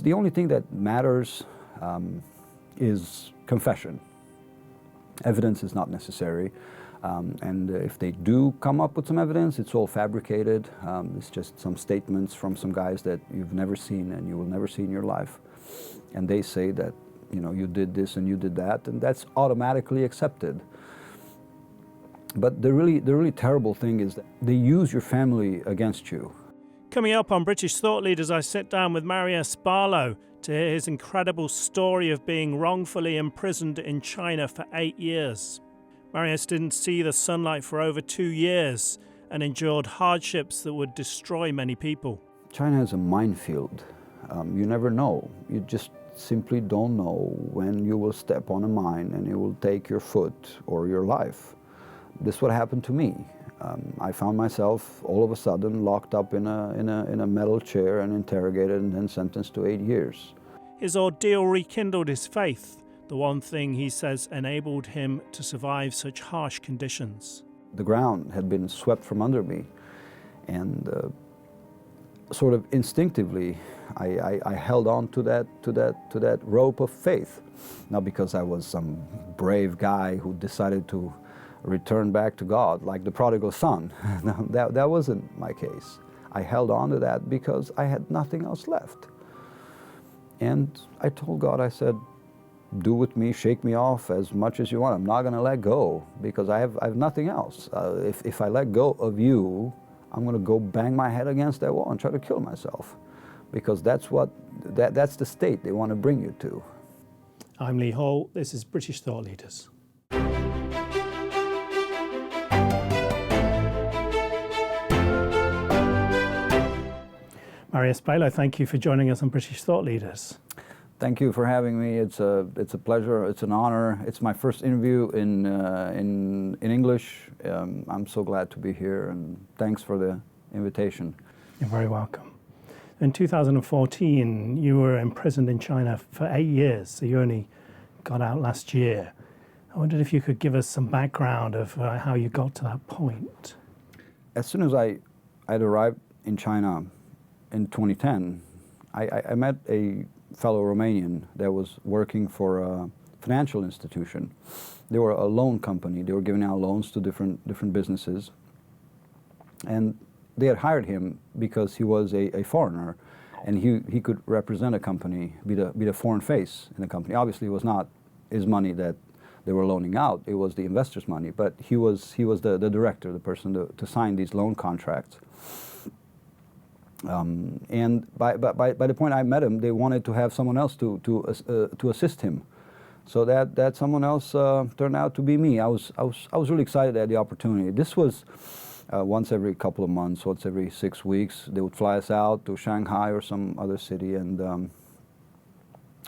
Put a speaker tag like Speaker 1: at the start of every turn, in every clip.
Speaker 1: The only thing that matters is confession. Evidence is not necessary, and if they do come up with some evidence, it's all fabricated. It's just some statements from some guys that you've never seen and you will never see in your life, and they say that, you know, you did this and you did that, and that's automatically accepted. But the really terrible thing is that they use your family against you.
Speaker 2: Coming up on British Thought Leaders, I sit down with Marius Balo to hear his incredible story of being wrongfully imprisoned in China for 8 years. Marius didn't see the sunlight for over 2 years and endured hardships that would destroy many people.
Speaker 1: China is a minefield. You never know. You just simply don't know when you will step on a mine and it will take your foot or your life. This is what happened to me. I found myself all of a sudden locked up in a metal chair and interrogated and then sentenced to 8 years.
Speaker 2: His ordeal rekindled his faith, the one thing he says enabled him to survive such harsh conditions.
Speaker 1: The ground had been swept from under me, and sort of instinctively I held on to that rope of faith. Not because I was some brave guy who decided to return back to God like the prodigal son. that wasn't my case. I held on to that because I had nothing else left. And I told God, I said, do with me, shake me off as much as you want. I'm not going to let go because I have nothing else. If I let go of you, I'm going to go bang my head against that wall and try to kill myself, because that's the state they want to bring you to.
Speaker 2: I'm Lee Hall. This is British Thought Leaders. Marius Pilo, thank you for joining us on British Thought Leaders.
Speaker 1: Thank you for having me. It's a pleasure. It's an honor. It's my first interview in English. I'm so glad to be here, and thanks for the invitation.
Speaker 2: You're very welcome. In 2014, you were imprisoned in China for 8 years, so you only got out last year. I wondered if you could give us some background of how you got to that point.
Speaker 1: As soon as I'd arrived in China in 2010, I met a fellow Romanian that was working for a financial institution. They were a loan company. They were giving out loans to different businesses. And they had hired him because he was a foreigner, and he could represent a company, be the foreign face in the company. Obviously, it was not his money that they were loaning out. It was the investors' money. But he was the director, the person to sign these loan contracts. And by the point I met him, they wanted to have someone else to assist him. So that someone else turned out to be me. I was really excited at the opportunity. This was once every couple of months, once every 6 weeks. They would fly us out to Shanghai or some other city, and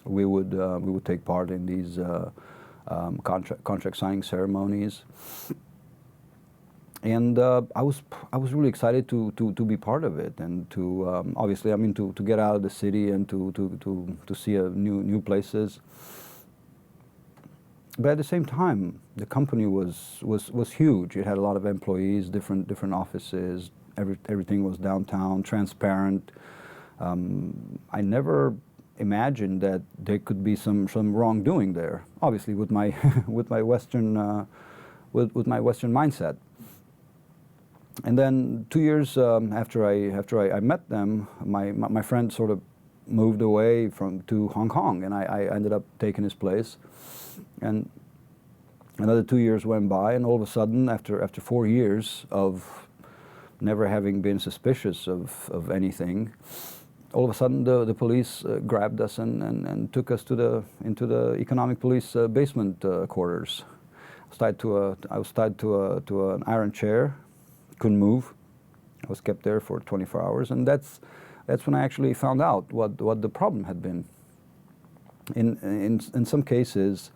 Speaker 1: we would take part in these contract signing ceremonies. And I was really excited to be part of it, and to obviously, I mean, to get out of the city and to see new places. But at the same time, the company was huge. It had a lot of employees, different offices. Everything was downtown, transparent. I never imagined that there could be some wrongdoing there. Obviously, with my with my Western mindset. And then 2 years after I met them, my friend sort of moved away to Hong Kong, and I ended up taking his place. And another 2 years went by, and all of a sudden, after 4 years of never having been suspicious of anything, all of a sudden the police grabbed us and took us into the economic police basement quarters. I was tied to an iron chair. Couldn't move. I was kept there for 24 hours, and that's when I actually found out what the problem had been. In some cases,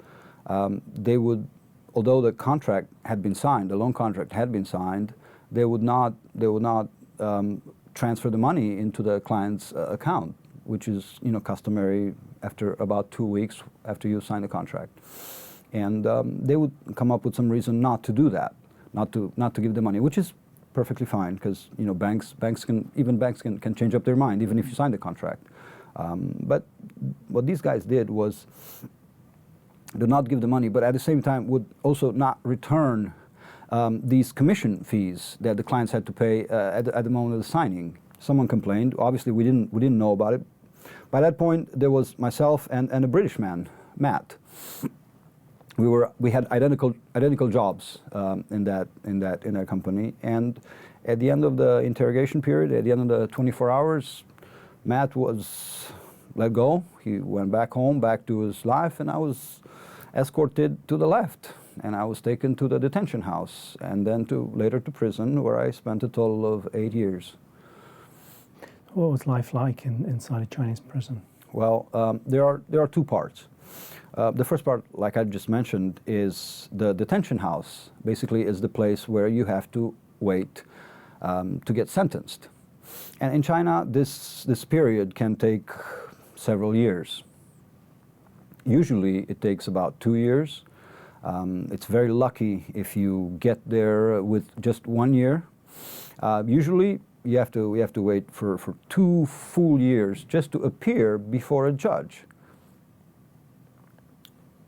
Speaker 1: they would, although the contract had been signed, the loan contract had been signed, they would not transfer the money into the client's account, which is customary after about 2 weeks after you sign the contract. And they would come up with some reason not to do that, not to give the money, which is perfectly fine, because banks can change up their mind even if you sign the contract. But what these guys did was do not give the money, but at the same time would also not return these commission fees that the clients had to pay at the moment of the signing. Someone complained. Obviously, we didn't know about it. By that point, there was myself and a British man, Matt. We had identical jobs in that company, and at the end of the interrogation period, at the end of the 24 hours, Matt was let go. He went back home, back to his life, and I was escorted to the left, and I was taken to the detention house, and then later to prison, where I spent a total of 8 years.
Speaker 2: What was life like inside a Chinese prison?
Speaker 1: Well, there are two parts. The first part, like I just mentioned, is the detention house. Basically, is the place where you have to wait to get sentenced. And in China, this period can take several years. Usually, it takes about 2 years. It's very lucky if you get there with just 1 year. Usually, we have to wait for 2 full years just to appear before a judge.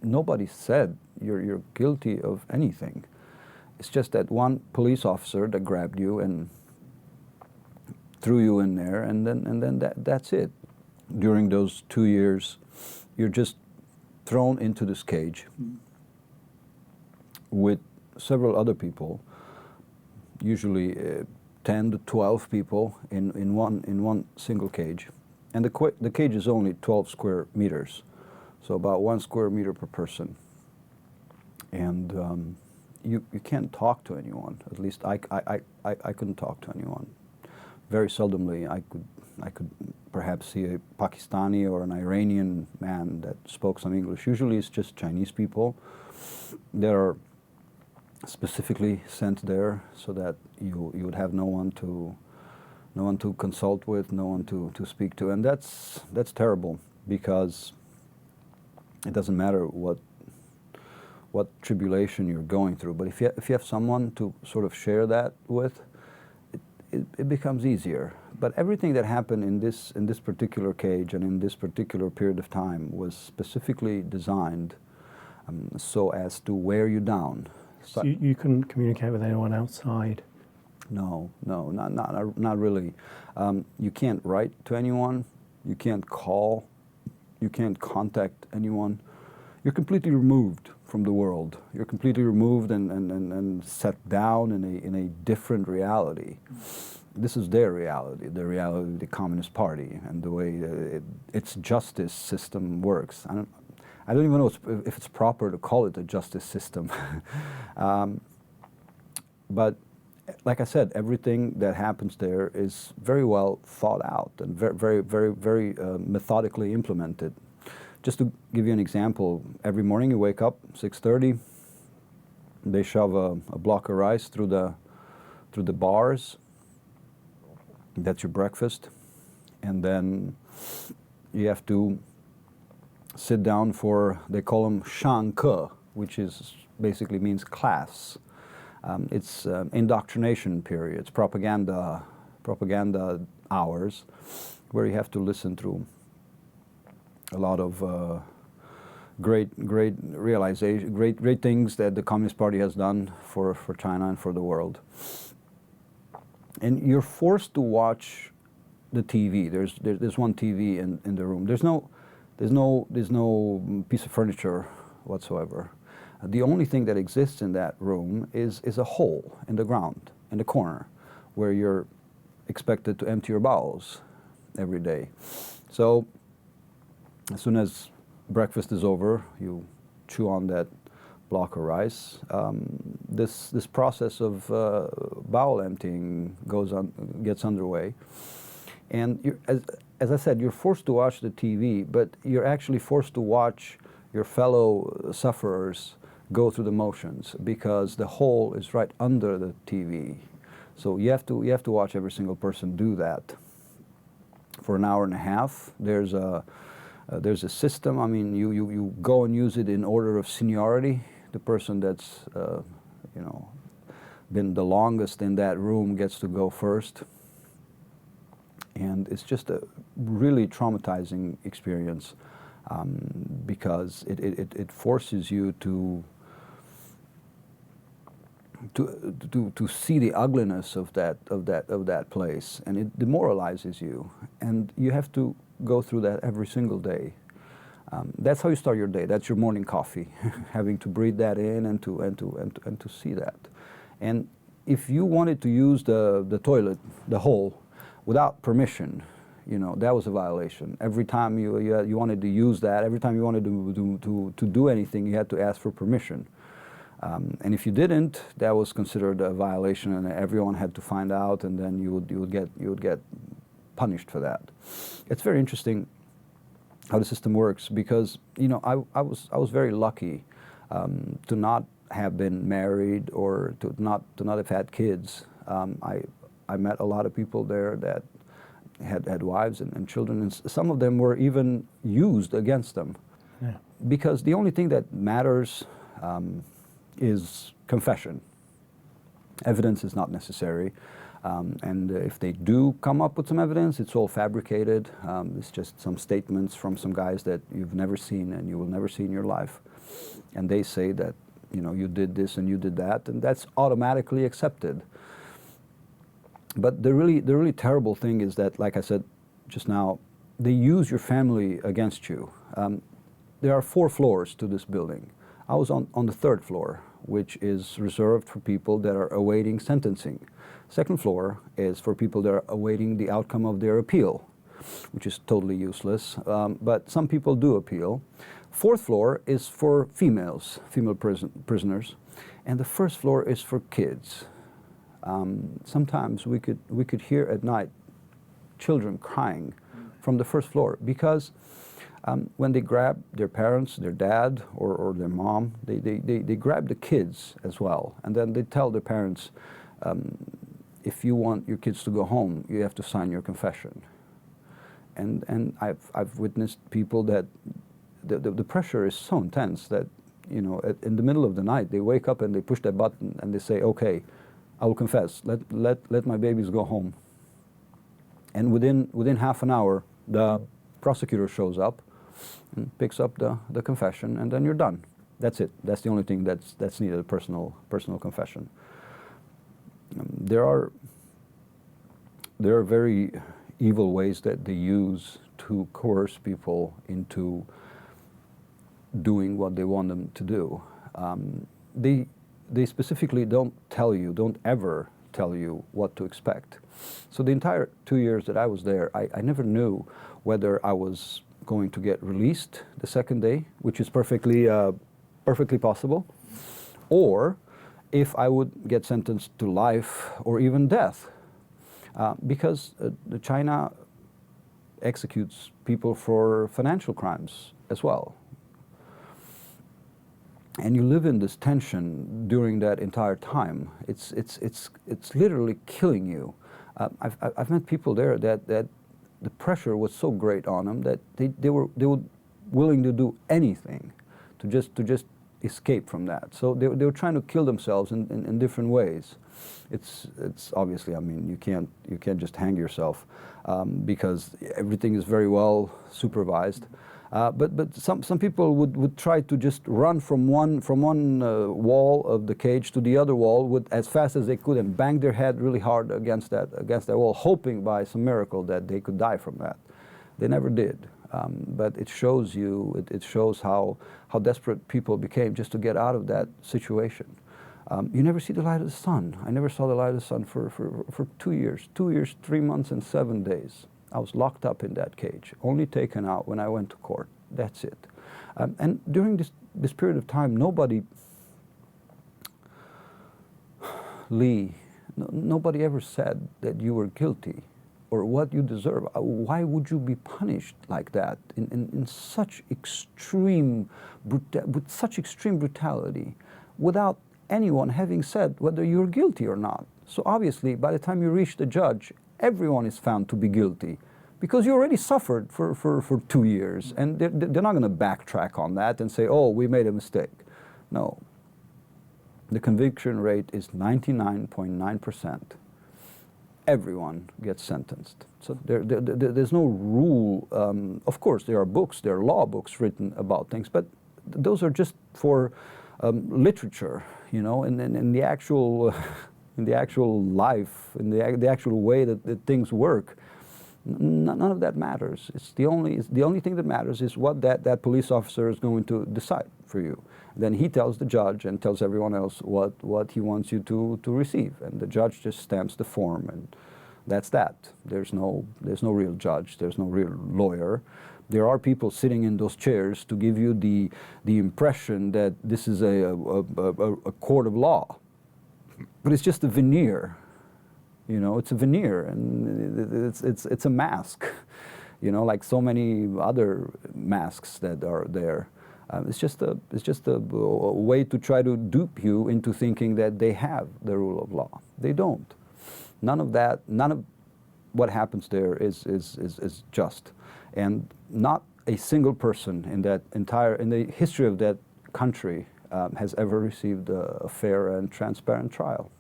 Speaker 1: Nobody said you're guilty of anything. It's just that one police officer that grabbed you and threw you in there, and then that's it. During those 2 years, you're just thrown into this cage with several other people, usually 10 to 12 people in one single cage, and the cage is only 12 square meters, so about 1 square meter per person, and you can't talk to anyone. At least I couldn't talk to anyone. Very seldomly I could perhaps see a Pakistani or an Iranian man that spoke some English. Usually it's just Chinese people that are specifically sent there so that you would have no one to consult with, no one to speak to, and that's terrible, because it doesn't matter what tribulation you're going through, but if you have someone to sort of share that with, it becomes easier. But everything that happened in this particular cage and in this particular period of time was specifically designed so as to wear you down.
Speaker 2: So you couldn't communicate with anyone outside?
Speaker 1: No, not really. You can't write to anyone. You can't call. You can't contact anyone. You're completely removed from the world. You're completely removed and set down in a different reality. This is their reality, the reality of the Communist Party, and the way its justice system works. I don't even know if it's proper to call it a justice system. But like I said, everything that happens there is very well thought out and very methodically implemented. Just to give you an example, every morning you wake up 6:30. They shove a block of rice through the bars. That's your breakfast, and then you have to sit down for, they call them 上课, which is basically means class. It's indoctrination periods, propaganda hours, where you have to listen through a lot of great realization, great things that the Communist Party has done for China and for the world. And you're forced to watch the TV. There's one TV in the room. There's no piece of furniture whatsoever. The only thing that exists in that room is a hole in the ground, in the corner, where you're expected to empty your bowels every day. So as soon as breakfast is over, you chew on that block of rice. This process of bowel emptying gets underway, and as I said, you're forced to watch the TV, but you're actually forced to watch your fellow sufferers go through the motions, because the hole is right under the TV. So you have to watch every single person do that for an hour and a half. There's a system. I mean, you go and use it in order of seniority. The person that's been the longest in that room gets to go first. And it's just a really traumatizing experience because it forces you to see the ugliness of that place, and it demoralizes you, and you have to go through that every single day. That's how you start your day. That's your morning coffee, having to breathe that in and to see that. And if you wanted to use the toilet, the hole, without permission, you know, that was a violation. Every time you wanted to use that, every time you wanted to do anything, you had to ask for permission. And if you didn't, that was considered a violation, and everyone had to find out, and then you would get punished for that. It's very interesting how the system works, because you know I was very lucky to not have been married or to not have had kids. I met a lot of people there that had wives and children, and some of them were even used against them. Yeah. Because the only thing that matters is confession. Evidence is not necessary. And if they do come up with some evidence, it's all fabricated. It's just some statements from some guys that you've never seen and you will never see in your life. And they say that, you know, you did this and you did that, and that's automatically accepted. But the really terrible thing is that, like I said just now, they use your family against you. There are 4 floors to this building. I was on the 3rd floor, which is reserved for people that are awaiting sentencing. 2nd floor is for people that are awaiting the outcome of their appeal, which is totally useless, but some people do appeal. 4th floor is for female prisoners, and the 1st floor is for kids. Sometimes we could hear at night children crying from the 1st floor, because when they grab their parents, their dad or their mom, they grab the kids as well, and then they tell their parents, if you want your kids to go home, you have to sign your confession. And I've witnessed people that the pressure is so intense that, you know, in the middle of the night they wake up and they push that button and they say, okay, I will confess, let my babies go home. And within half an hour the prosecutor shows up and picks up the confession, and then you're done. That's it. That's the only thing that's needed, a personal confession. There are very evil ways that they use to coerce people into doing what they want them to do. They specifically don't ever tell you what to expect. So the entire 2 years that I was there, I never knew whether I was going to get released the 2nd day, which is perfectly possible, or if I would get sentenced to life or even death, because China executes people for financial crimes as well. And you live in this tension during that entire time. It's literally killing you. I've met people there that the pressure was so great on them that they were willing to do anything to just escape from that. So they were trying to kill themselves in different ways. It's obviously, I mean, you can't just hang yourself because everything is very well supervised. But some people would try to just run from one wall of the cage to the other wall as fast as they could and bang their head really hard against that wall, hoping by some miracle that they could die from that. They never did. But it shows you, it shows how desperate people became just to get out of that situation. You never see the light of the sun. I never saw the light of the sun for 2 years. 2 years, 3 months, and 7 days. I was locked up in that cage, only taken out when I went to court. That's it. And during this period of time, nobody ever said that you were guilty or what you deserve. Why would you be punished like that in such extreme with such extreme brutality without anyone having said whether you're guilty or not? So obviously, by the time you reach the judge, everyone is found to be guilty because you already suffered for 2 years, and they're not going to backtrack on that and say, oh, we made a mistake. No. The conviction rate is 99.9%. everyone gets sentenced. So there's no rule. Of course, there are books, there are law books written about things, but those are just for literature, you know, and in the actual, in the actual life, in the actual way that things work. None of that matters. It's the only thing that matters is what that police officer is going to decide for you. Then he tells the judge and tells everyone else what he wants you to receive, and the judge just stamps the form, and that's that. There's no real judge. There's no real lawyer. There are people sitting in those chairs to give you the impression that this is a court of law, but it's just a veneer. You know, it's a veneer, and it's a mask, you know, like so many other masks that are there. It's just a way to try to dupe you into thinking that they have the rule of law. They don't. None of what happens there is just, and not a single person in the history of that country has ever received a fair and transparent trial.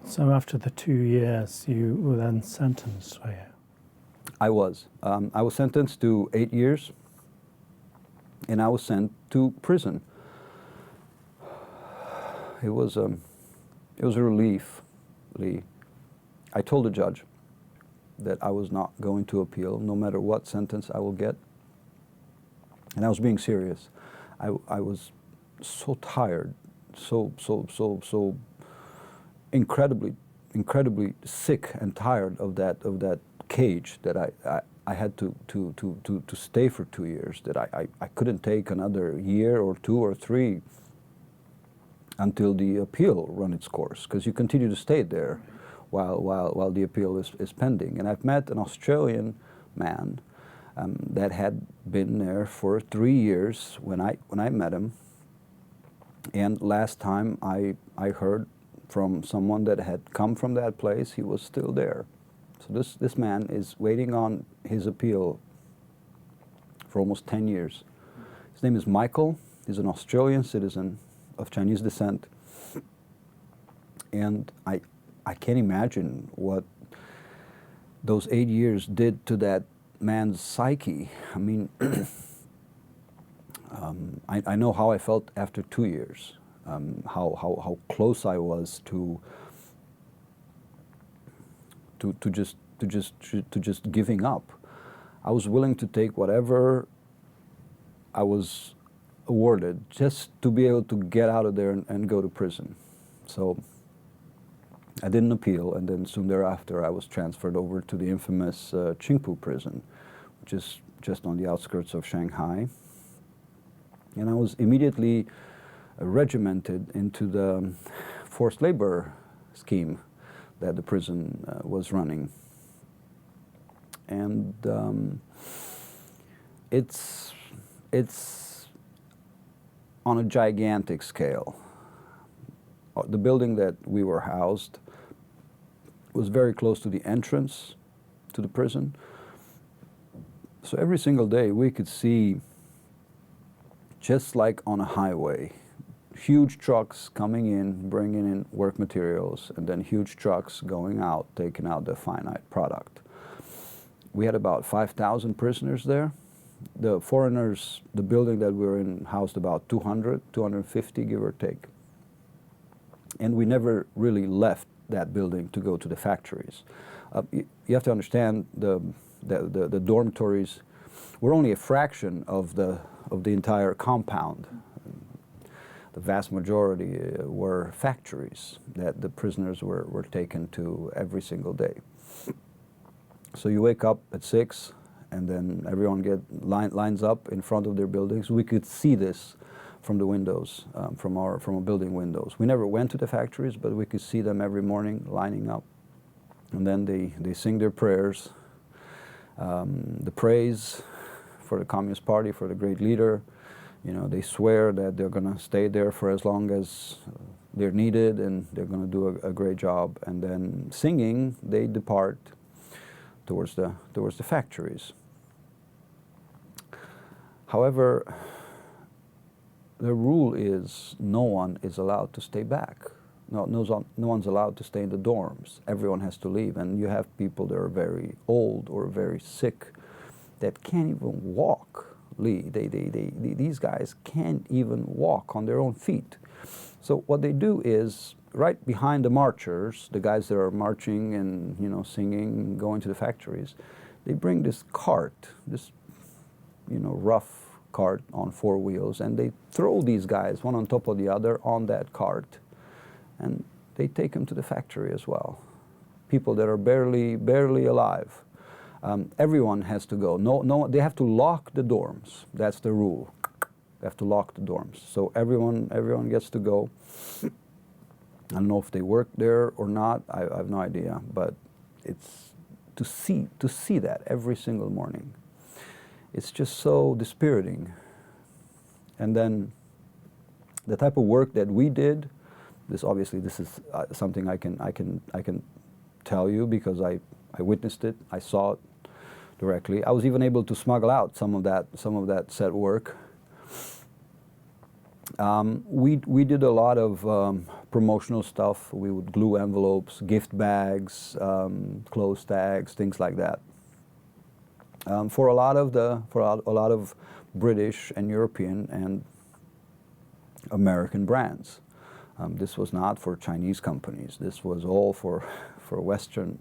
Speaker 2: So after the 2 years, you were then sentenced, were you?
Speaker 1: I was sentenced to 8 years, and I was sent to prison. It was a relief, Lee. I told the judge that I was not going to appeal, no matter what sentence I will get, and I was being serious. I was so tired, so incredibly sick and tired of that cage that I had to stay for 2 years, that I couldn't take another year or 2 or 3 until the appeal run its course, because you continue to stay there while the appeal is pending. And I've met an Australian man that had been there for 3 years when I met him, and last time I heard from someone that had come from that place, he was still there. So this man is waiting on his appeal for almost 10 years. His name is Michael. He's an Australian citizen of Chinese descent. And I can't imagine what those 8 years did to that man's psyche. I mean, I know how I felt after 2 years. How close I was to just giving up. I was willing to take whatever I was awarded just to be able to get out of there and go to prison. So I didn't appeal, and then soon thereafter I was transferred over to the infamous Chinku Prison, which is just on the outskirts of Shanghai. And I was immediately regimented into the forced labor scheme that the prison was running. And it's on a gigantic scale. The building that we were housed was very close to the entrance to the prison. So every single day we could see, just like on a highway, huge trucks coming in, bringing in work materials, and then huge trucks going out, taking out the finite product. We had about 5,000 prisoners there. The foreigners, the building that we were in, housed about 200, 250, give or take. And we never really left that building to go to the factories. You have to understand the dormitories were only a fraction of the entire compound. The vast majority were factories that the prisoners were taken to every single day. So you wake up at 6, and then everyone lines up in front of their buildings. We could see this from the windows, from our building windows. We never went to the factories, but we could see them every morning lining up. And then they sing their prayers, the praise for the Communist Party, for the great leader. You know, they swear that they're going to stay there for as long as they're needed, and they're going to do a great job. And then singing, they depart towards the factories. However, the rule is no one is allowed to stay back. No one's allowed to stay in the dorms. Everyone has to leave, and you have people that are very old or very sick that can't even walk. These guys can't even walk on their own feet. So what they do is, right behind the marchers, the guys that are marching and singing, going to the factories, they bring this cart, this rough cart on 4 wheels, and they throw these guys one on top of the other on that cart, and they take them to the factory as well. People that are barely alive. Everyone has to go. No, they have to lock the dorms. That's the rule. They have to lock the dorms. So everyone gets to go. I don't know if they work there or not. I have no idea. But it's to see that every single morning. It's just so dispiriting. And then the type of work that we did. This is something I can tell you because I witnessed it. I saw it directly. I was even able to smuggle out some of that said work. We did a lot of promotional stuff. We would glue envelopes, gift bags, clothes tags, things like that. For a lot of British and European and American brands. This was not for Chinese companies. This was all for Western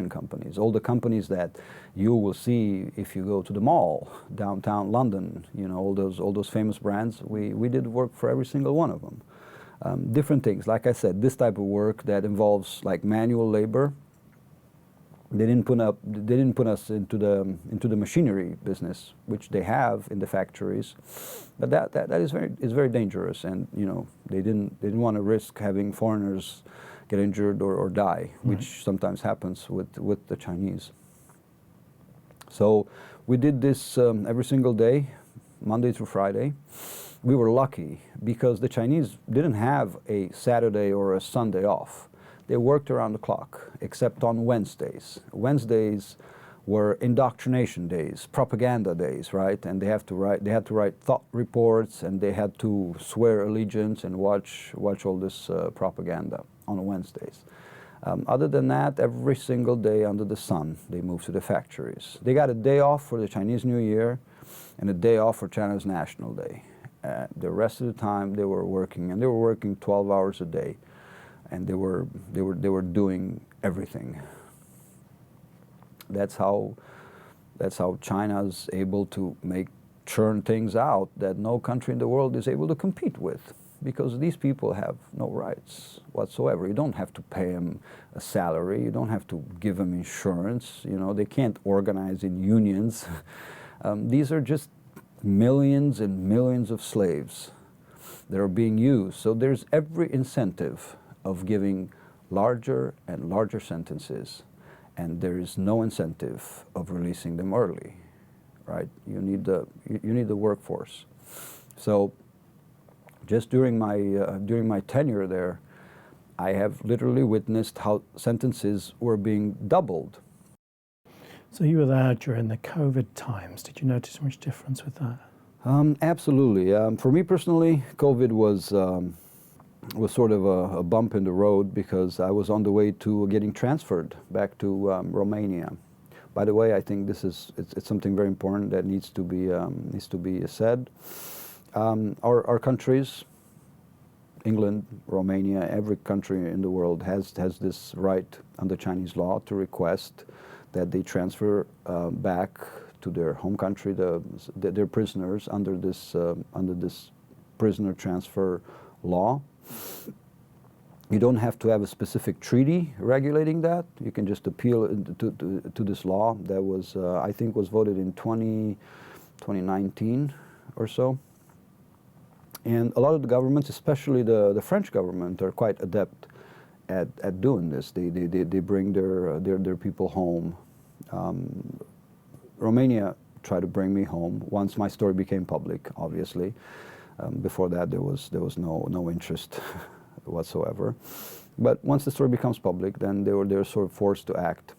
Speaker 1: companies. All the companies that you will see if you go to the mall downtown London. All those famous brands. We did work for every single one of them. Different things. Like I said, this type of work that involves like manual labor. They didn't put us into the machinery business, which they have in the factories, but that is very dangerous, and they didn't want to risk having foreigners get injured or die, which sometimes happens with the Chinese. So we did this every single day, Monday through Friday. We were lucky because the Chinese didn't have a Saturday or a Sunday off. They worked around the clock, except on Wednesdays. Wednesdays were indoctrination days, propaganda days, right? And they had to write thought reports, and they had to swear allegiance and watch all this propaganda on Wednesdays. Other than that, every single day under the sun, they moved to the factories. They got a day off for the Chinese New Year, and a day off for China's National Day. The rest of the time, they were working, and they were working 12 hours a day. And they were doing everything. That's how China's able to churn things out that no country in the world is able to compete with, because these people have no rights whatsoever. You don't have to pay them a salary. You don't have to give them insurance. They can't organize in unions. These are just millions and millions of slaves that are being used. So there's every incentive of giving larger and larger sentences, and there is no incentive of releasing them early, right? You need the workforce. So just during my tenure there, I have literally witnessed how sentences were being doubled.
Speaker 2: So you were there during the COVID times. Did you notice much difference with that?
Speaker 1: Absolutely. For me personally, COVID was sort of a bump in the road because I was on the way to getting transferred back to Romania. By the way, I think it's something very important that needs to be said. Our countries, England, Romania, every country in the world has this right under Chinese law to request that they transfer back to their home country their prisoners under this prisoner transfer law. You don't have to have a specific treaty regulating that. You can just appeal to this law that was, I think, was voted in 2019 or so. And a lot of the governments, especially the French government, are quite adept at doing this. They bring their people home. Romania tried to bring me home once my story became public, obviously. Before that, there was no interest whatsoever. But once the story becomes public, then they're sort of forced to act.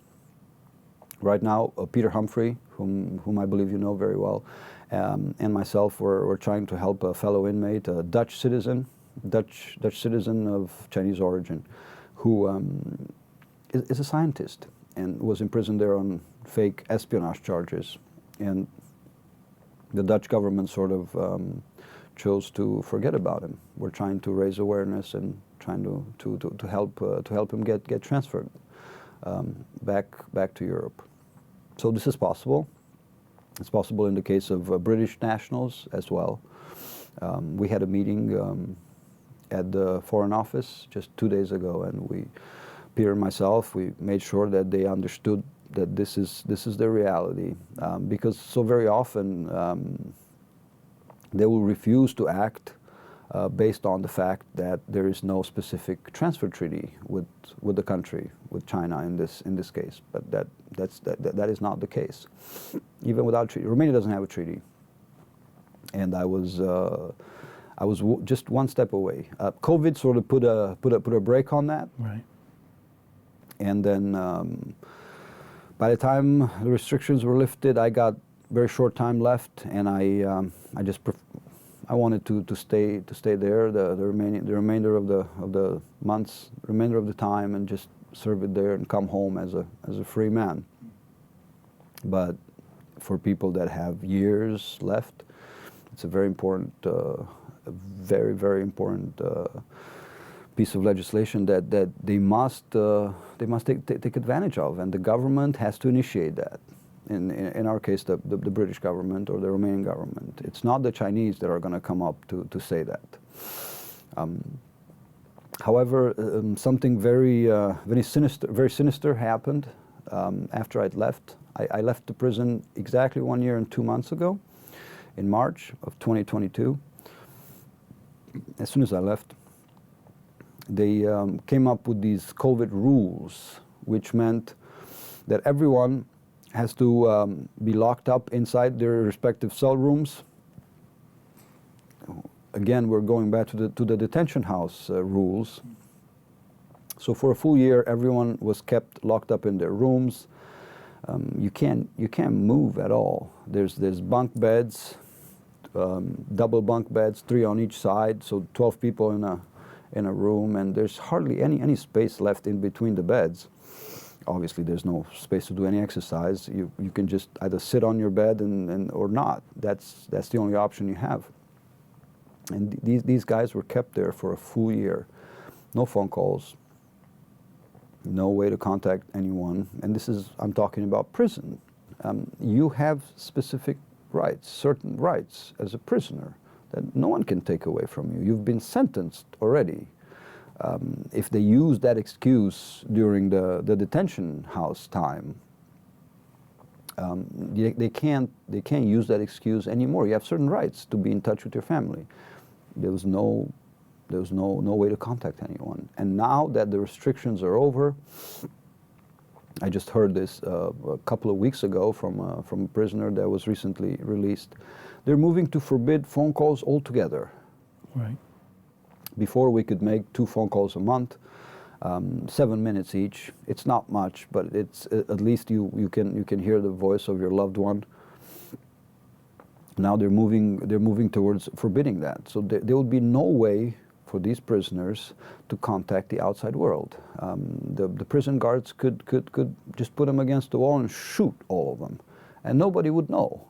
Speaker 1: Right now, Peter Humphrey, whom I believe you know very well, and myself were trying to help a fellow inmate, a Dutch citizen, Dutch citizen of Chinese origin, who is a scientist and was imprisoned there on fake espionage charges. And the Dutch government sort of chose to forget about him. We're trying to raise awareness and trying to help him get transferred back to Europe. So this is possible. It's possible in the case of British nationals as well. We had a meeting at the Foreign Office just 2 days ago, and Peter and myself, we made sure that they understood that this is their reality, because so very often they will refuse to act based on the fact that there is no specific transfer treaty with the country, with China in this case. But that is not the case. Even without treaty, Romania doesn't have a treaty, and I was just one step away. COVID sort of put a break on that. Right. And then by the time the restrictions were lifted, I got very short time left, and I wanted to stay there the remainder of the months, remainder of the time, and just serve it there and come home as a free man. But for people that have years left, it's a very important, very important piece of legislation that they must take advantage of, and the government has to initiate that. In our case, the British government or the Romanian government. It's not the Chinese that are going to come up to say that. However, something very sinister happened after I'd left. I left the prison exactly 1 year and 2 months ago, in March of 2022. As soon as I left, they came up with these COVID rules, which meant that everyone has to be locked up inside their respective cell rooms. Again, we're going back to the detention house rules. So for a full year, everyone was kept locked up in their rooms. You can't move at all. There's bunk beds, double bunk beds, 3 on each side, so 12 people in a room, and there's hardly any space left in between the beds. Obviously, there's no space to do any exercise. You can just either sit on your bed or not. That's the only option you have. And these guys were kept there for a full year. No phone calls, no way to contact anyone. And I'm talking about prison. You have specific rights, certain rights as a prisoner that no one can take away from you. You've been sentenced already. If they use that excuse during the detention house time, they can't use that excuse anymore. You have certain rights to be in touch with your family. There was no way to contact anyone. And now that the restrictions are over, I just heard this a couple of weeks ago from a prisoner that was recently released. They're moving to forbid phone calls altogether. Right. Before, we could make 2 phone calls a month, 7 minutes each. It's not much, but it's at least you can hear the voice of your loved one. Now they're moving towards forbidding that. So there will be no way for these prisoners to contact the outside world. The prison guards could just put them against the wall and shoot all of them, and nobody would know.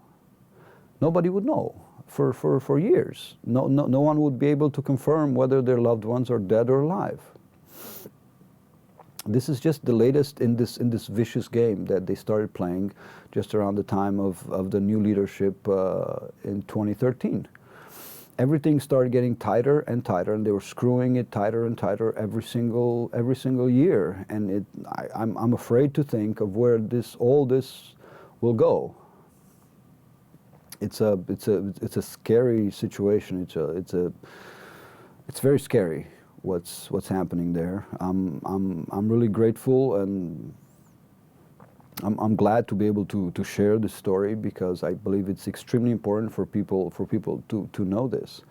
Speaker 1: Nobody would know. For years. No one would be able to confirm whether their loved ones are dead or alive. This is just the latest in this vicious game that they started playing just around the time of the new leadership in 2013. Everything started getting tighter and tighter, and they were screwing it tighter and tighter every single year. And I'm afraid to think of where all this will go. It's a scary situation. It's very scary what's happening there. I'm really grateful, and I'm glad to be able to share this story, because I believe it's extremely important for people to know this.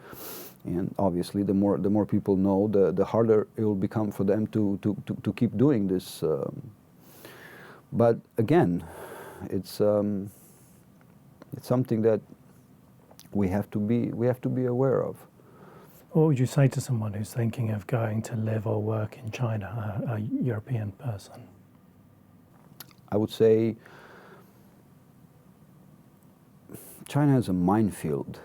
Speaker 1: And obviously, the more people know, the harder it will become for them to keep doing this. But again, it's something that we have to be aware of.
Speaker 2: What would you say to someone who's thinking of going to live or work in China, a European person?
Speaker 1: I would say China is a minefield.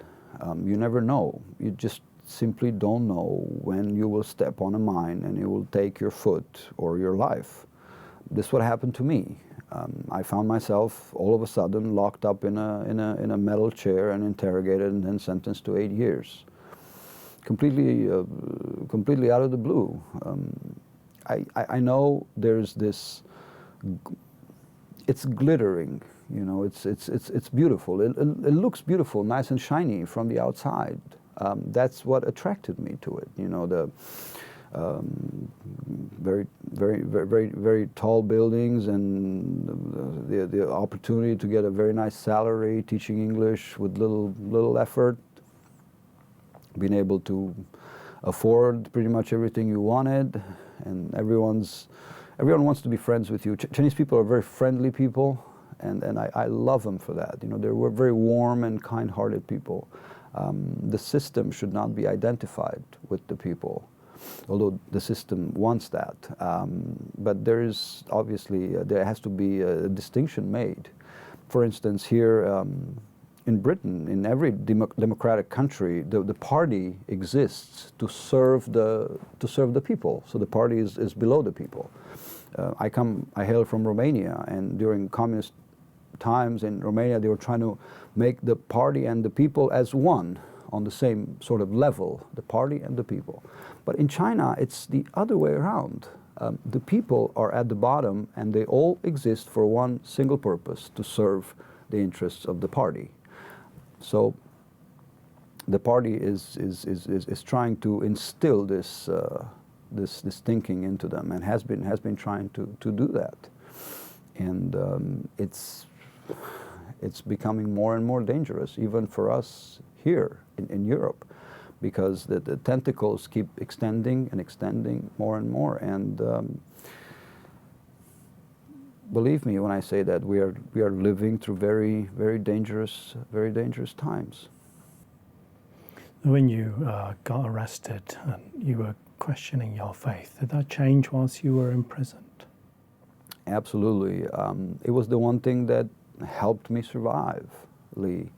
Speaker 1: You never know. You just simply don't know when you will step on a mine and it will take your foot or your life. This is what happened to me. I found myself all of a sudden locked up in a metal chair and interrogated and then sentenced to 8 years. Completely out of the blue. I know there's this. It's glittering, you know. It's beautiful. It looks beautiful, nice and shiny from the outside. That's what attracted me to it. You know, the very tall buildings and the opportunity to get a very nice salary teaching English with little effort. Being able to afford pretty much everything you wanted, and everyone wants to be friends with you. Chinese people are very friendly people, and I love them for that. You know, they're very warm and kind-hearted people. The system should not be identified with the people, although the system wants that. But there is obviously, there has to be a distinction made. For instance, here in Britain, in every democratic country, the party exists to serve the people. So the party is below the people. I hail from Romania, and during communist times in Romania, they were trying to make the party and the people as one, on the same sort of level, the party and the people. But in China, it's the other way around. The people are at the bottom, and they all exist for one single purpose: to serve the interests of the party. So the party is trying to instill this thinking into them, and has been trying to do that, and it's becoming more and more dangerous, even for us here in Europe, because the tentacles keep extending and extending more and more, and believe me when I say that we are living through very dangerous times.
Speaker 2: When you got arrested and you were questioning your faith, did that change whilst you were imprisoned?
Speaker 1: Absolutely. It was the one thing that helped me survive, Lee.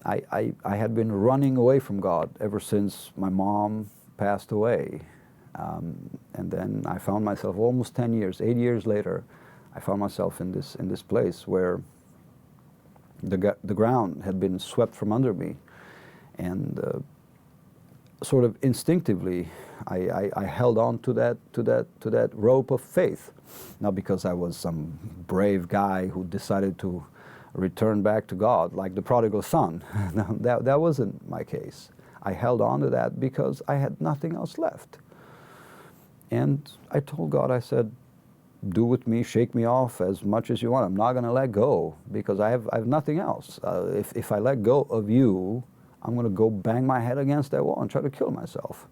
Speaker 1: I had been running away from God ever since my mom passed away. And then I found myself almost 10 years, 8 years later, I found myself in this place where the ground had been swept from under me, and sort of instinctively I held on to that rope of faith, not because I was some brave guy who decided to return back to God like the prodigal son. that wasn't my case. I held on to that because I had nothing else left. And I told God, I said, do with me, shake me off as much as you want. I'm not going to let go, because I have nothing else. If I let go of you, I'm going to go bang my head against that wall and try to kill myself,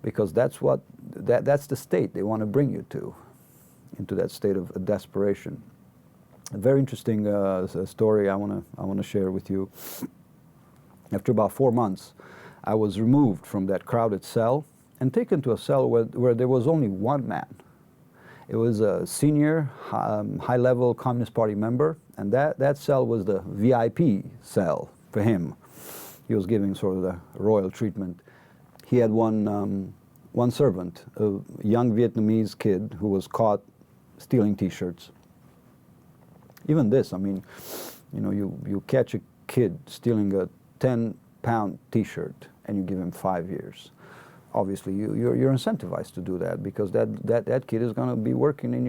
Speaker 1: because that's the state they want to bring you to, into that state of desperation. A very interesting story I want to share with you. After about 4 months, I was removed from that crowded cell and taken to a cell where there was only one man. It was a senior, high-level Communist Party member, and that cell was the VIP cell for him. He was giving sort of the royal treatment. He had one servant, a young Vietnamese kid who was caught stealing T-shirts. Even this, I mean, you know, you catch a kid stealing a 10-pound T-shirt and you give him 5 years. Obviously, you're incentivized to do that, because that kid is going to be working in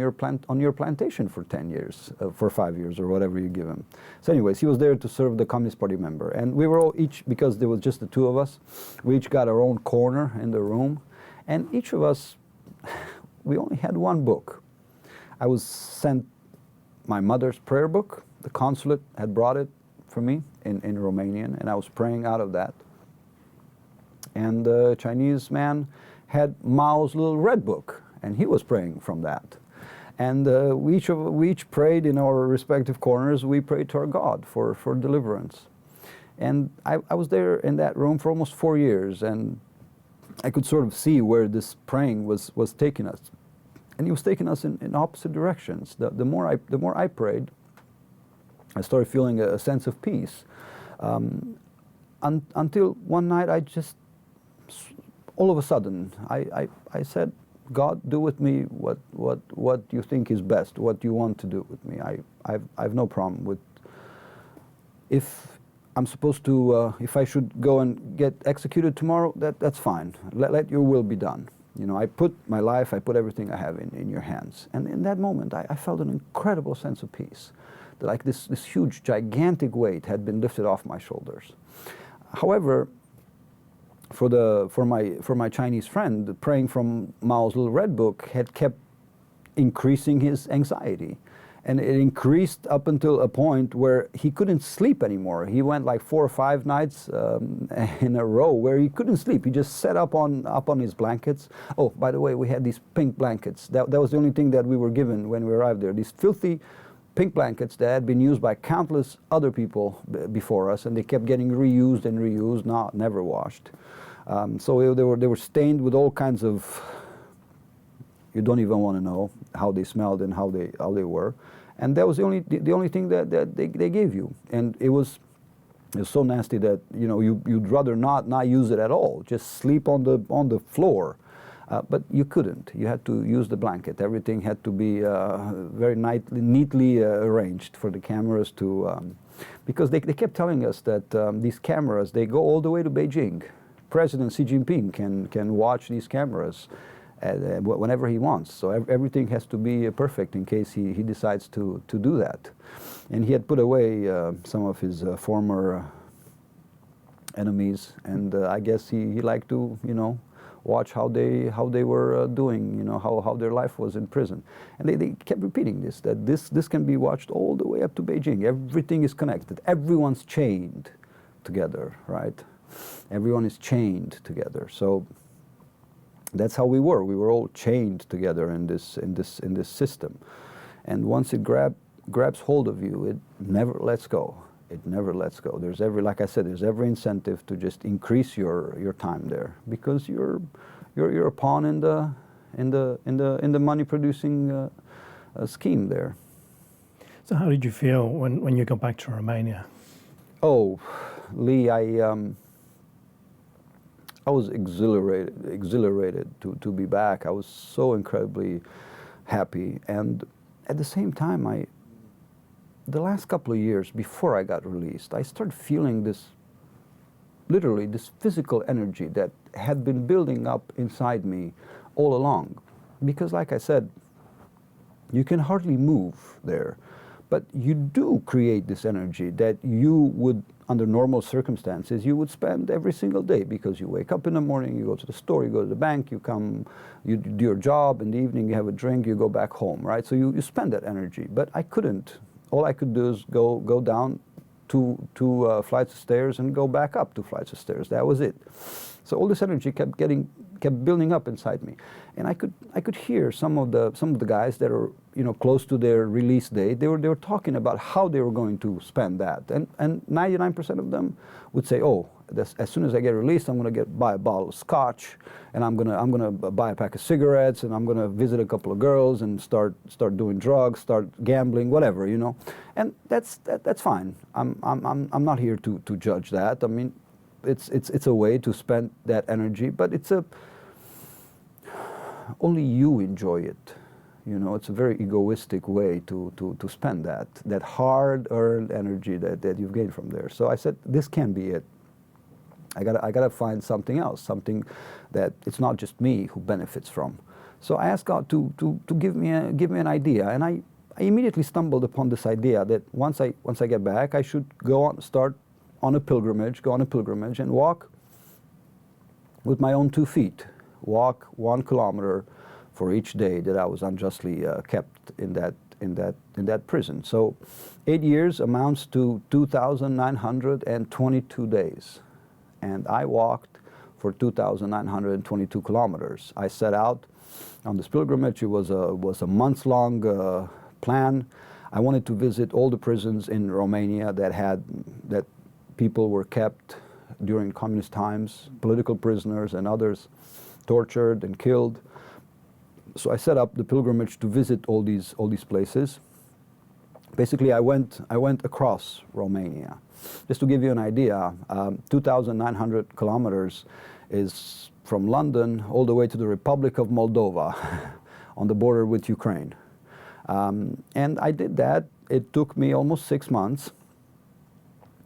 Speaker 1: on your plantation for 10 years, for 5 years, or whatever you give him. So anyways, he was there to serve the Communist Party member. And we were all each, because there was just the two of us, we each got our own corner in the room. And each of us, we only had one book. I was sent my mother's prayer book. The consulate had brought it for me in Romanian, and I was praying out of that. And the Chinese man had Mao's little red book, and he was praying from that. And we each prayed in our respective corners. We prayed to our God for deliverance. And I was there in that room for almost 4 years, and I could sort of see where this praying was taking us. And he was taking us in opposite directions. The more I prayed, I started feeling a sense of peace. Until one night I just, all of a sudden, I said, God, do with me what you think is best, what you want to do with me. I've no problem with, if I'm supposed to, if I should go and get executed tomorrow, that's fine. Let your will be done. You know, I put my life, I put everything I have in your hands. And in that moment, I felt an incredible sense of peace. Like this huge, gigantic weight had been lifted off my shoulders. However, for my Chinese friend, praying from Mao's Little Red Book had kept increasing his anxiety. And it increased up until a point where he couldn't sleep anymore. He went like 4 or 5 nights in a row where he couldn't sleep. He just sat up on his blankets. Oh, by the way, we had these pink blankets. That was the only thing that we were given when we arrived there. These filthy pink blankets that had been used by countless other people before us, and they kept getting reused and reused, never washed. So they were stained with all kinds of, you don't even want to know how they smelled and how they were. And that was the only thing that they gave you. And it was so nasty that, you know, you'd rather not use it at all. Just sleep on the floor. But you couldn't. You had to use the blanket. Everything had to be very neatly arranged for the cameras to, because they kept telling us that these cameras, they go all the way to Beijing. President Xi Jinping can watch these cameras whenever he wants. So everything has to be perfect in case he decides to do that. And he had put away some of his former enemies, and I guess he liked to, you know, watch how they were doing, you know, how their life was in prison. And they kept repeating this, that this can be watched all the way up to Beijing. Everything is connected. Everyone's chained together, right? Everyone is chained together. So that's how we were. We were all chained together in this system. And once it grabs hold of you, it never lets go. It never lets go. There's like I said, there's every incentive to just increase your time there, because you're a pawn in the money producing scheme there.
Speaker 2: So how did you feel when you got back to Romania?
Speaker 1: Oh, Lee, I was exhilarated to be back. I was so incredibly happy. And at the same time, the last couple of years before I got released, I started feeling literally this physical energy that had been building up inside me all along. Because like I said, you can hardly move there, but you do create this energy that you would, under normal circumstances, you would spend every single day, because you wake up in the morning, you go to the store, you go to the bank, you come, you do your job, in the evening you have a drink, you go back home, right? So you spend that energy, but I couldn't. All I could do is go down two flights of stairs and go back up 2 flights of stairs. That was it. So all this energy kept building up inside me, and I could hear some of the guys that are, you know, close to their release date. They were talking about how they were going to spend that, and 99% of them would say, oh, as soon as I get released, I'm going to buy a bottle of scotch, and I'm gonna buy a pack of cigarettes, and I'm going to visit a couple of girls and start doing drugs, start gambling, whatever, you know. And that's fine. I'm not here to judge that. I mean, it's a way to spend that energy, but only you enjoy it. You know, it's a very egoistic way to spend that hard-earned energy that you've gained from there. So I said, this can't be it. I gotta find something else, something that it's not just me who benefits from. So I asked God to give me an idea, and I immediately stumbled upon this idea that once I get back, I should go on a pilgrimage and walk with my own 2 feet, walk 1 kilometer for each day that I was unjustly kept in that prison. So 8 years amounts to 2,922 days. And I walked for 2,922 kilometers. I set out on this pilgrimage. It was a months-long plan. I wanted to visit all the prisons in Romania that people were kept during communist times, political prisoners and others tortured and killed. So I set up the pilgrimage to visit all these places. Basically, I went across Romania. Just to give you an idea, 2,900 kilometers is from London all the way to the Republic of Moldova on the border with Ukraine. And I did that. It took me almost 6 months,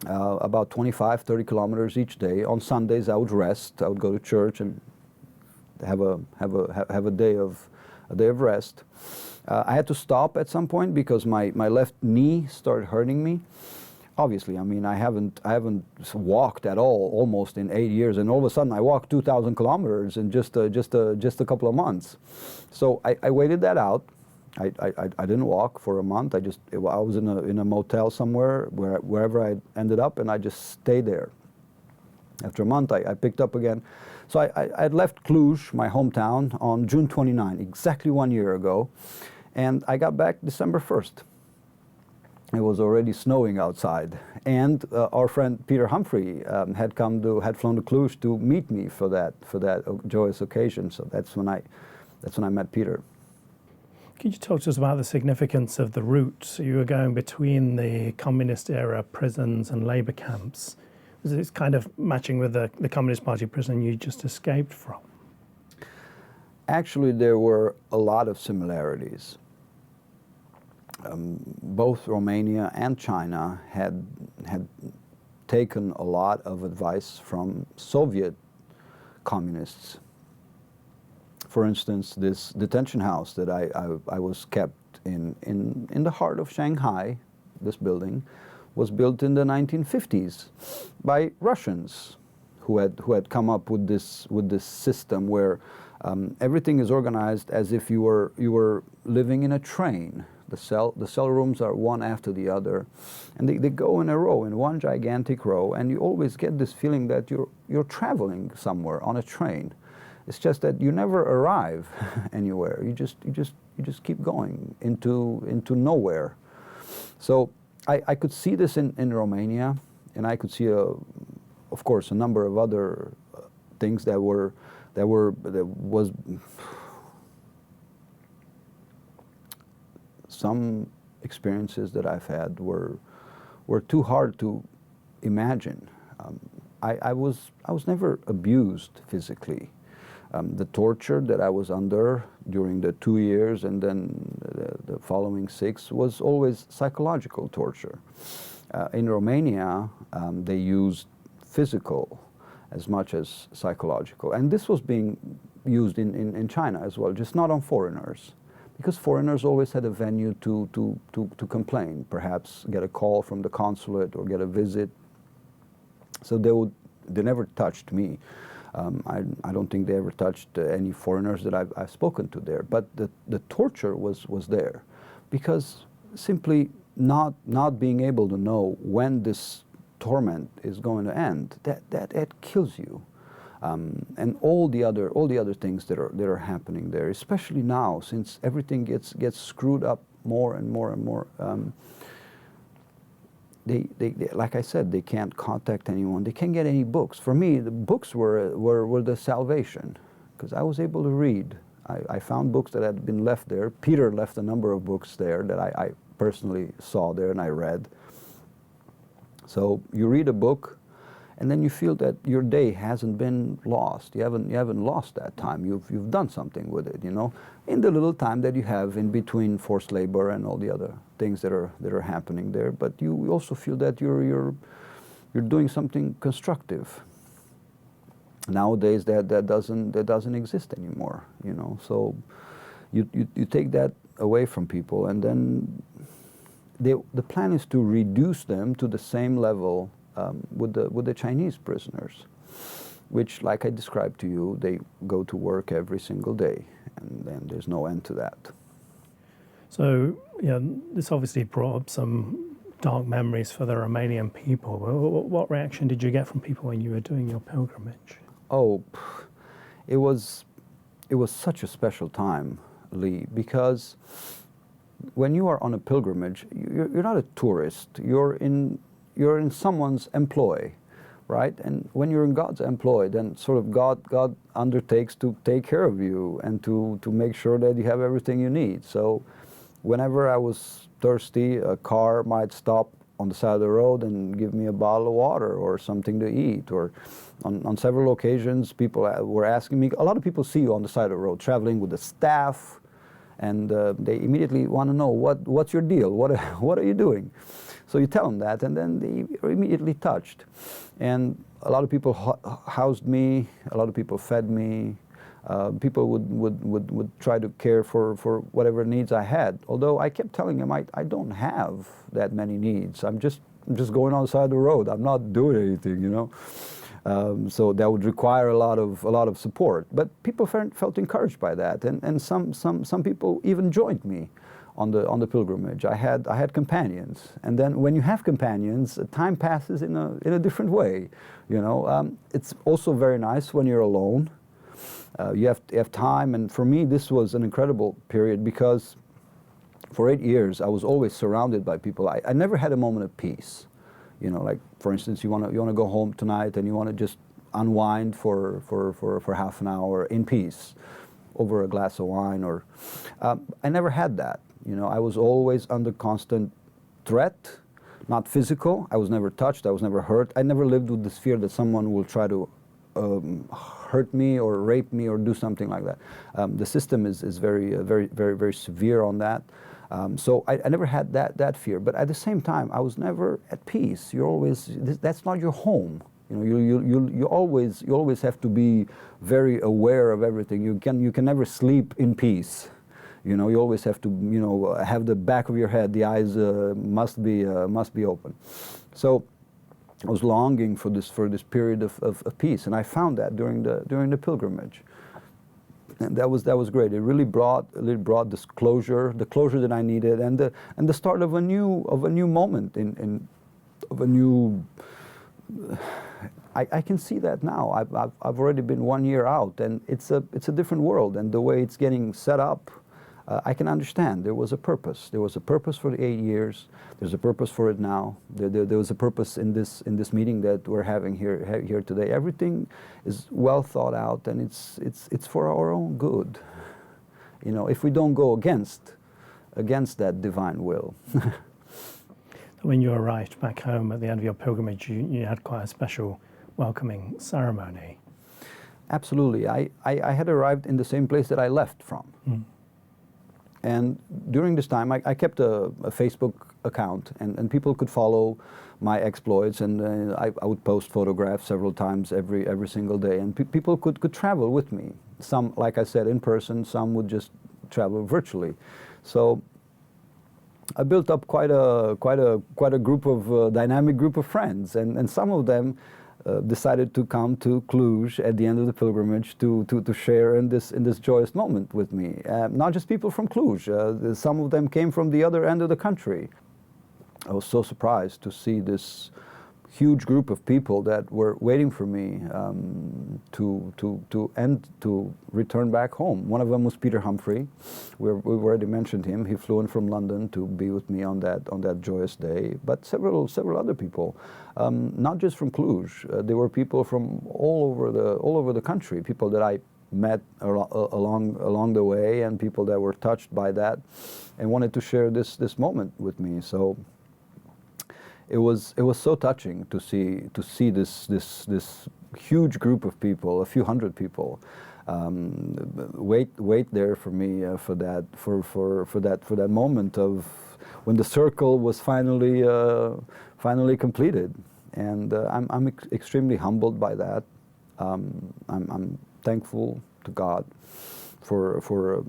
Speaker 1: about 25, 30 kilometers each day. On Sundays, I would rest. I would go to church and have a day of rest. I had to stop at some point because my left knee started hurting me. Obviously, I mean, I haven't walked at all almost in 8 years, and all of a sudden I walked 2,000 kilometers in just a couple of months. So I waited that out. I didn't walk for a month. I was in a motel somewhere, wherever I ended up, and I just stayed there. After a month, I picked up again. So I had left Cluj, my hometown, on June 29, exactly 1 year ago, and I got back December 1st. It was already snowing outside, and our friend Peter Humphrey had flown to Cluj to meet me for that joyous occasion. So that's when I met Peter.
Speaker 2: Could you talk to us about the significance of the route? You were going between the communist era prisons and labor camps. Was it kind of matching with the Communist Party prison you just escaped from?
Speaker 1: Actually, there were a lot of similarities. Both Romania and China had taken a lot of advice from Soviet communists. For instance, this detention house that I was kept in the heart of Shanghai, this building, was built in the 1950s by Russians who had come up with this system where everything is organized as if you were living in a train. The cell rooms are one after the other, and they go in a row, in one gigantic row, and you always get this feeling that you're traveling somewhere on a train. It's just that you never arrive anywhere. You just keep going into nowhere. So I could see this in Romania, and I could see of course a number of other things that was some experiences that I've had were too hard to imagine. I was never abused physically. The torture that I was under during the 2 years and then the following 6 was always psychological torture. In Romania, they used physical as much as psychological. And this was being used in China as well, just not on foreigners. Because foreigners always had a venue to complain, perhaps get a call from the consulate or get a visit. So they never touched me. I don't think they ever touched any foreigners that I've spoken to there. But the torture was there, because simply not being able to know when this torment is going to end, that kills you. And all the other things that are happening there, especially now, since everything gets screwed up more and more and more. They like I said, they can't contact anyone. They can't get any books. For me, the books were the salvation, because I was able to read. I found books that had been left there. Peter left a number of books there that I personally saw there and I read. So you read a book, and then you feel that your day hasn't been lost. You haven't lost that time. You've done something with it, you know, in the little time that you have in between forced labor and all the other things that are happening there. But you also feel that you're doing something constructive. Nowadays, that doesn't exist anymore, you know. So you take that away from people, and then the plan is to reduce them to the same level with the Chinese prisoners, which, like I described to you, they go to work every single day, and then there's no end to that.
Speaker 2: So, yeah, this obviously brought up some dark memories for the Romanian people. What reaction did you get from people when you were doing your pilgrimage?
Speaker 1: Oh, it was such a special time, Lee, because when you are on a pilgrimage, you're not a tourist. You're in someone's employ, right? And when you're in God's employ, then sort of God undertakes to take care of you and to make sure that you have everything you need. So whenever I was thirsty, a car might stop on the side of the road and give me a bottle of water or something to eat. Or on several occasions, people were asking me, a lot of people see you on the side of the road traveling with the staff, and they immediately want to know, what's your deal? What are you doing? So you tell them that, and then they are immediately touched. And a lot of people housed me, a lot of people fed me. People would try to care for whatever needs I had. Although I kept telling them I don't have that many needs. I'm just going on the side of the road. I'm not doing anything, you know. So that would require a lot of support. But people felt encouraged by that, and some people even joined me on the pilgrimage. I had companions, and then when you have companions, time passes in a different way. You know, it's also very nice when you're alone. You have time, and for me this was an incredible period because for 8 years I was always surrounded by people. I never had a moment of peace. You know, like for instance, you want to go home tonight and you want to just unwind for half an hour in peace over a glass of wine, or I never had that. You know, I was always under constant threat, not physical. I was never touched. I was never hurt. I never lived with this fear that someone will try to hurt me or rape me or do something like that. The system is very severe on that. So I never had that fear. But at the same time, I was never at peace. You're always, that's not your home. You know, you always have to be very aware of everything. You can never sleep in peace. You know, you always have to, you know, have the back of your head, the eyes must be open. So I was longing for this period of peace, and I found that during the pilgrimage, and that was great. It really brought this closure, the closure that I needed, and the start of a new moment of a new. I can see that now. I've already been 1 year out, and it's a different world, and the way it's getting set up. I can understand there was a purpose. There was a purpose for the 8 years. There's a purpose for it now. There was a purpose in this meeting that we're having here today. Everything is well thought out, and it's for our own good. You know, if we don't go against that divine will.
Speaker 2: When you arrived back home at the end of your pilgrimage, you had quite a special welcoming ceremony.
Speaker 1: Absolutely. I had arrived in the same place that I left from. Mm. And during this time, I kept a Facebook account, and people could follow my exploits, and I would post photographs several times every single day, and people could travel with me. Some, like I said, in person. Some would just travel virtually. So I built up quite a group of dynamic group of friends, and some of them decided to come to Cluj at the end of the pilgrimage to share in this joyous moment with me. Not just people from Cluj. Some of them came from the other end of the country. I was so surprised to see this huge group of people that were waiting for me to return back home. One of them was Peter Humphrey. We've already mentioned him. He flew in from London to be with me on that joyous day. But several other people, not just from Cluj. There were people from all over the country. People that I met along the way, and people that were touched by that and wanted to share this moment with me. So it was so touching to see this huge group of people, a few hundred people, wait there for me for that moment of when the circle was finally completed, and I'm extremely humbled by that. I'm thankful to God for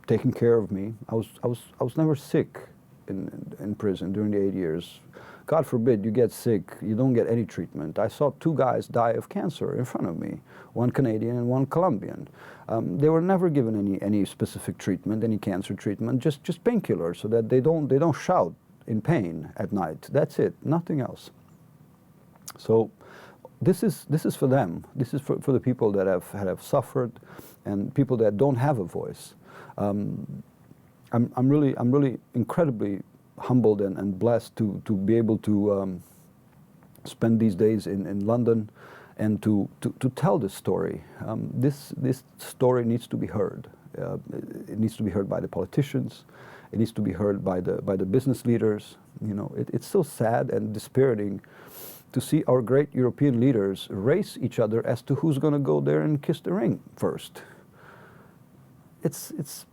Speaker 1: taking care of me. I was never sick in prison during the 8 years. God forbid you get sick, you don't get any treatment. I saw 2 guys die of cancer in front of me, one Canadian and one Colombian. They were never given any specific treatment, any cancer treatment, just painkillers so that they don't shout in pain at night. That's it, nothing else. So this is for them. This is for the people that have suffered, and people that don't have a voice. I'm really incredibly humbled and blessed to be able to spend these days in London and to tell this story. This story needs to be heard. It needs to be heard by the politicians. It needs to be heard by the business leaders. You know, it's so sad and dispiriting to see our great European leaders race each other as to who's going to go there and kiss the ring first. It's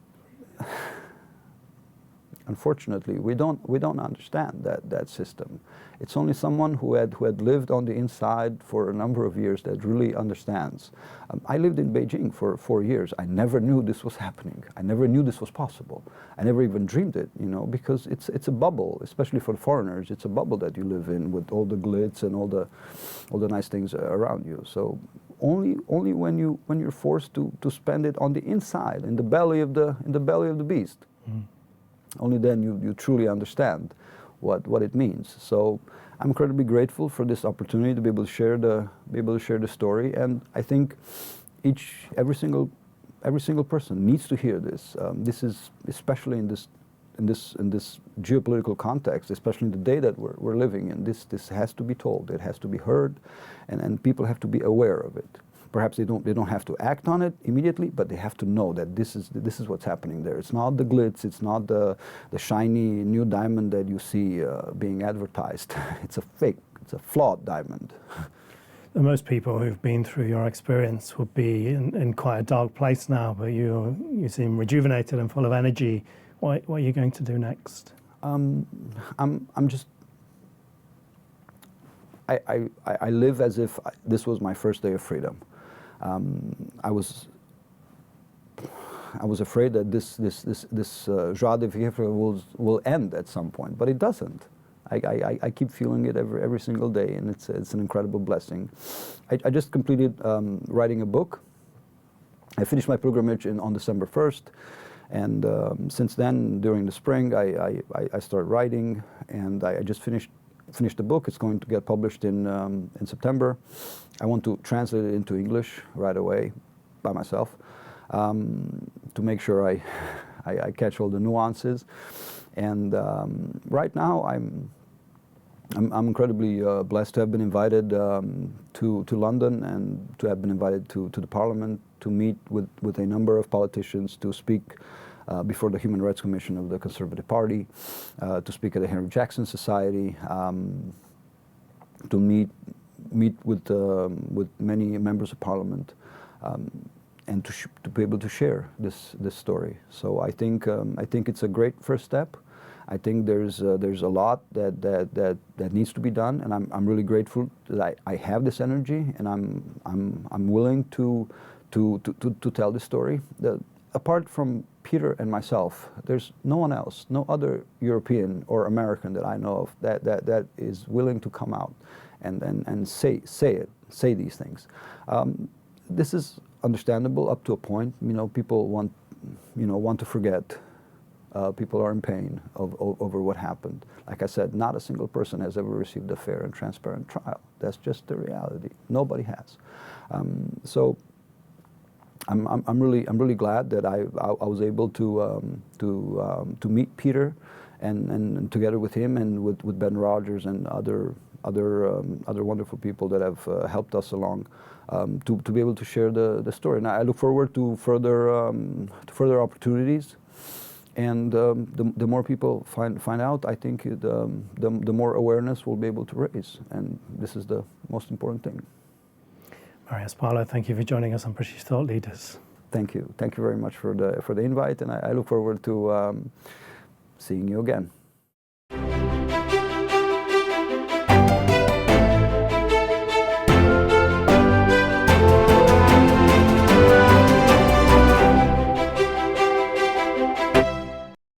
Speaker 1: unfortunately we don't understand that system. It's only someone who had lived on the inside for a number of years that really understands. I lived in Beijing for 4 years. I never knew this was happening. I never knew this was possible. I never even dreamed it, you know, because it's a bubble, especially for the foreigners. It's a bubble that you live in with all the glitz and all the nice things around you. So only when you're forced to spend it on the inside, in the belly of the beast. Mm. Only then you truly understand what it means. So I'm incredibly grateful for this opportunity to be able to share the story, and I think every single person needs to hear this. This is especially in this geopolitical context, especially in the day that we're living in. This has to be told. It has to be heard, and people have to be aware of it. Perhaps they don't have to act on it immediately, but they have to know that this is what's happening there. It's not the glitz, it's not the shiny new diamond that you see being advertised. It's a fake, it's a flawed diamond.
Speaker 2: Most people who've been through your experience would be in quite a dark place now, but you seem rejuvenated and full of energy. What are you going to do next?
Speaker 1: I live as if this was my first day of freedom. I was afraid that this joie de vivre will end at some point, but it doesn't. I keep feeling it every single day, and it's an incredible blessing. I just completed writing a book. I finished my pilgrimage on December 1st, and since then, during the spring, I started writing, and I just finished the book. It's going to get published in September. I want to translate it into English right away by myself to make sure I catch all the nuances. And right now I'm incredibly blessed to have been invited to London and to have been invited to the Parliament to meet with a number of politicians to speak before the Human Rights Commission of the Conservative Party, to speak at the Henry Jackson Society, to meet with many members of Parliament, and to be able to share this story. So I think it's a great first step. I think there's a lot that needs to be done, and I'm really grateful that I have this energy, and I'm willing to tell this story. Apart from Peter and myself, there's no one else, no other European or American that I know of that is willing to come out and say these things. This is understandable up to a point. You know, people want to forget. People are in pain over what happened. Like I said, not a single person has ever received a fair and transparent trial. That's just the reality. Nobody has. So I'm really glad that I was able to meet Peter, and together with him and with Ben Rogers and other wonderful people that have helped us along to be able to share the story. And I look forward to further opportunities. And the more people find out, I think the more awareness we'll be able to raise, and this is the most important thing.
Speaker 2: Marius Pilo, thank you for joining us on British Thought Leaders.
Speaker 1: Thank you very much for the invite, and I look forward to seeing you again.